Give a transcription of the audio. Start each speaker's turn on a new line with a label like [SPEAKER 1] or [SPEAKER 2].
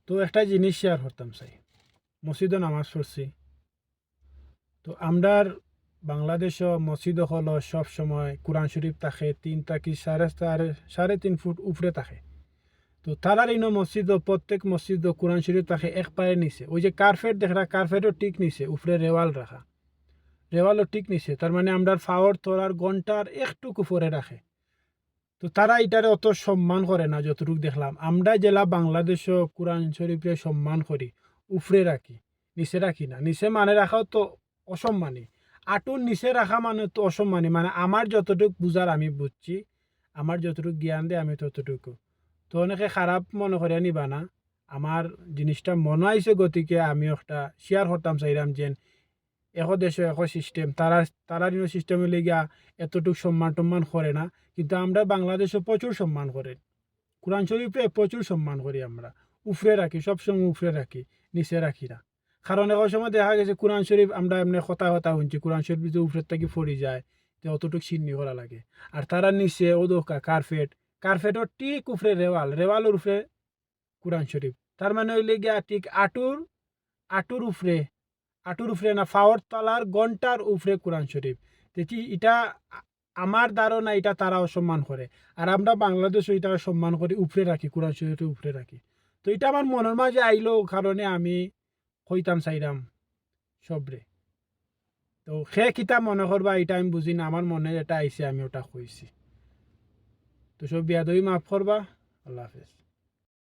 [SPEAKER 1] তো একটা জিনিস শেয়ার করতাম চাই, মসজিদে নামাজ পড়ছি। তো আমরার বাংলাদেশও মসজিদ হল সব সময় কোরআন শরীফ থাকে 3 থেকে সাড়ে 3 ফুট উপরে থাকে। তো তারার ইনো মসজিদ প্রত্যেক মসজিদ কোরআন শরীফ থাকে এক পায়ের নিচে, ওই যে কার্পেট দেখা কার্পেটও ঠিক নিচে উপরে রেওয়াল রাখা, রেওয়ালও ঠিক নিচে, তার মানে আমরা ফাওয়ার তোলার ঘন্টার একটুকু উপরে রাখে। তো তারা এটারে অত সম্মান করে না যতটুকু দেখলাম। আমরা জেলা বাংলাদেশও কোরআন শরীফে সম্মান করি, উপরে রাখি, নিচে রাখি না। নিচে মানে রাখাও তো অসম্মানী, আটুর নিচে রাখা মানে তো অসম্মানী। মানে আমার যতটুকু বুঝার আমি বুঝছি, আমার যতটুকু জ্ঞান দেয় আমি ততটুকু। তো অনেকে খারাপ মনে করে নিবা না, আমার জিনিসটা মনে আইছে গতিকে আমি একটা শেয়ার করতাম চাইলাম যে এখ দেশ এখ সিস্টেম, তারা সিস্টেম হলে গিয়া এতটুকু সম্মান টম্মান করে না। কিন্তু আমরা বাংলাদেশে প্রচুর সম্মান করে, কোরআন শরীফে প্রচুর সম্মান করি আমরা, উফরে রাখি, সবসময় উফরে রাখি, নিচে রাখি না। কারণ এক সময় দেখা গেছে কোরআন শরীফ আমরা এমনি কথা কথা শুনছি, কোরআন শরীফ যদি উপরের থেকে পড়ি যায় তো অতটুকু সিন্নি করা লাগে। আর তারা নিচে ও দোকা কার্পেট, কার্পেটও ঠিক উপরে রেওয়াল, রেওয়ালের উপরে কোরআন শরীফ। তার মানে হইলে গিয়া ঠিক আটুর উপরে, আটুর উপরে না, ফাওয়ার তলার ঘন্টার উপরে কোরআন শরীফ। দেখি এটা আমার ধারণা এটা তারা অসম্মান করে। আর আমরা বাংলাদেশও এটা সম্মান করি, উপরে রাখি, কোরআন শরীফের উপরে রাখি। তো এটা আমার মনের মাঝে আইলো কারণে আমি কইতাম চাইরাম সবরে। তো সে কিতা মনে করবা এটা আমি বুঝি না, আমার মনে এটা আইছে আমি ওটা কইছি। তো সব বিয়াদবি মাফ করবা। আল্লাহ হাফেজ।